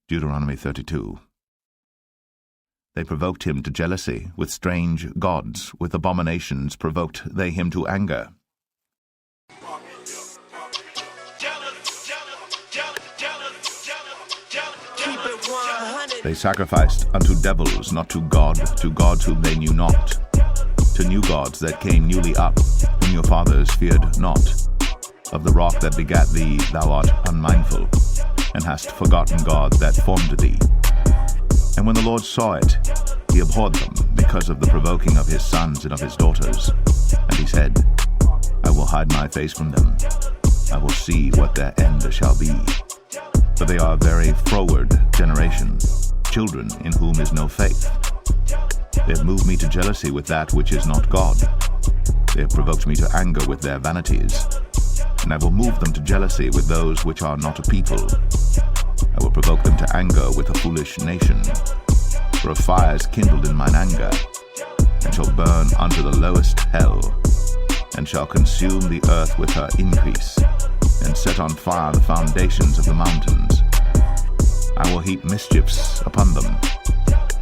Deuteronomy 32. They provoked him to jealousy with strange gods, with abominations provoked they him to anger. They sacrificed unto devils, not to God, to gods whom they knew not, to new gods that came newly up, whom your fathers feared not. Of the rock that begat thee thou art unmindful, and hast forgotten God that formed thee. And when the Lord saw it, he abhorred them because of the provoking of his sons and of his daughters. And he said, I will hide my face from them. I will see what their end shall be. For they are a very froward generation, children in whom is no faith. They have moved me to jealousy with that which is not God. They have provoked me to anger with their vanities. And I will move them to jealousy with those which are not a people. I will provoke them to anger with a foolish nation. For a fire is kindled in mine anger, and shall burn unto the lowest hell, and shall consume the earth with her increase, and set on fire the foundations of the mountains. I will heap mischiefs upon them.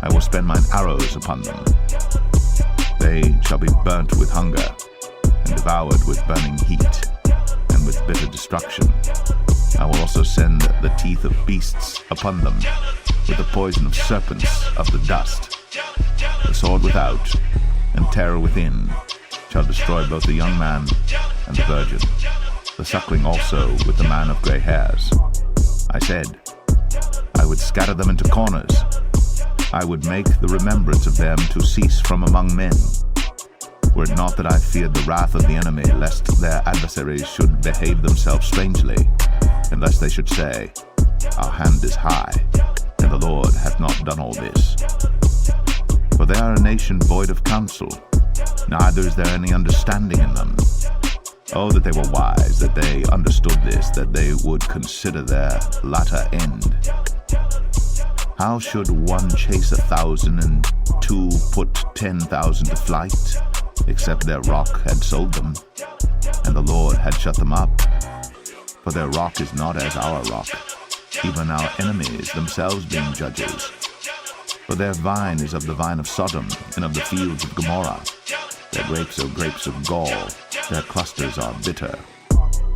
I will spend mine arrows upon them. They shall be burnt with hunger, and devoured with burning heat, and with bitter destruction. I will also send the teeth of beasts upon them, with the poison of serpents of the dust. The sword without, and terror within, shall destroy both the young man and the virgin, the suckling also with the man of grey hairs. I said, I would scatter them into corners. I would make the remembrance of them to cease from among men. Were it not that I feared the wrath of the enemy, lest their adversaries should behave themselves strangely, and lest they should say, Our hand is high, and the Lord hath not done all this. For they are a nation void of counsel, neither is there any understanding in them. Oh, that they were wise, that they understood this, that they would consider their latter end. How should one chase 1,000, and two put 10,000 to flight, except their rock had sold them, and the Lord had shut them up? For their rock is not as our rock, even our enemies themselves being judges. For their vine is of the vine of Sodom, and of the fields of Gomorrah. Their grapes are grapes of gall, their clusters are bitter.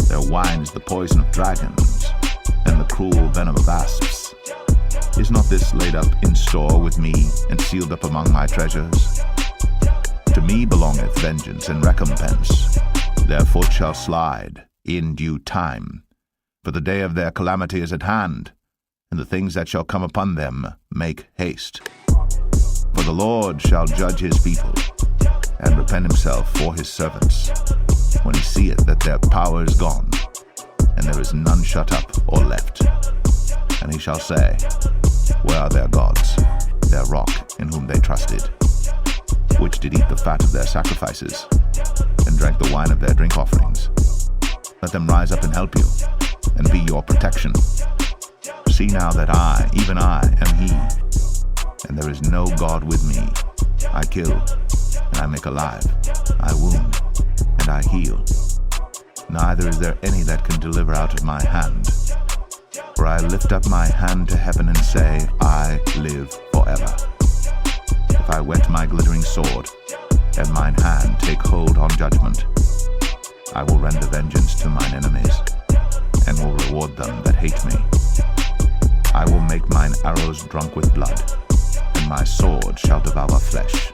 Their wine is the poison of dragons, and the cruel venom of asps. Is not this laid up in store with me, and sealed up among my treasures? To me belongeth vengeance and recompense. Their foot shall slide in due time. For the day of their calamity is at hand, and the things that shall come upon them make haste. For the Lord shall judge his people, and repent himself for his servants, when he seeth that their power is gone, and there is none shut up or left. And he shall say, Where are their gods, their rock in whom they trusted, which did eat the fat of their sacrifices, and drank the wine of their drink offerings? Let them rise up and help you, and be your protection. See now that I, even I, am he, and there is no God with me. I kill, and I make alive. I wound, and I heal. Neither is there any that can deliver out of my hand. For I lift up my hand to heaven and say, I live forever. If I whet my glittering sword, and mine hand take hold on judgment, I will render vengeance to mine enemies, and will reward them that hate me. I will make mine arrows drunk with blood, and my sword shall devour flesh,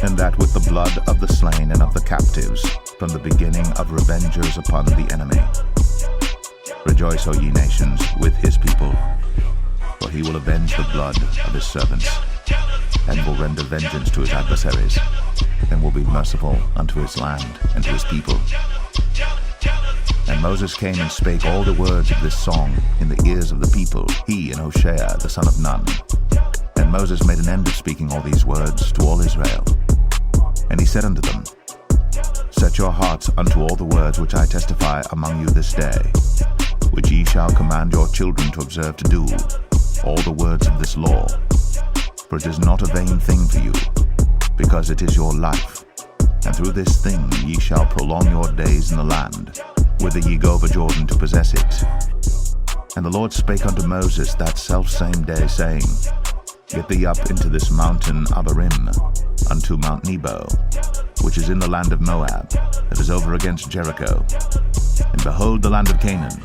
and that with the blood of the slain and of the captives, from the beginning of revengers upon the enemy. Rejoice, O ye nations, with his people, for he will avenge the blood of his servants, and will render vengeance to his adversaries, and will be merciful unto his land and to his people. And Moses came and spake all the words of this song in the ears of the people, he and Hoshea the son of Nun. And Moses made an end of speaking all these words to all Israel. And he said unto them, Set your hearts unto all the words which I testify among you this day, which ye shall command your children to observe to do, all the words of this law. For it is not a vain thing for you, because it is your life. And through this thing ye shall prolong your days in the land, whither ye go over Jordan to possess it. And the Lord spake unto Moses that selfsame day, saying, Get thee up into this mountain Abarim, unto Mount Nebo, which is in the land of Moab, that is over against Jericho. And behold the land of Canaan,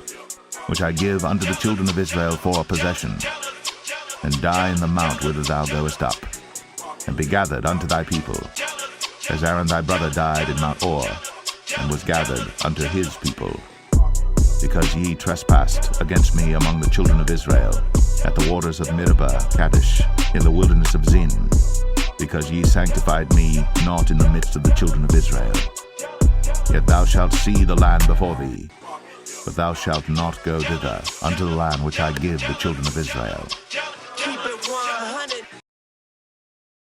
which I give unto the children of Israel for a possession. And die in the mount whither thou goest up, and be gathered unto thy people, as Aaron thy brother died in Mount Or, and was gathered unto his people. Because ye trespassed against me among the children of Israel, at the waters of Meribah, Kadesh, in the wilderness of Zin, because ye sanctified me not in the midst of the children of Israel. Yet thou shalt see the land before thee, but thou shalt not go thither unto the land which I give the children of Israel.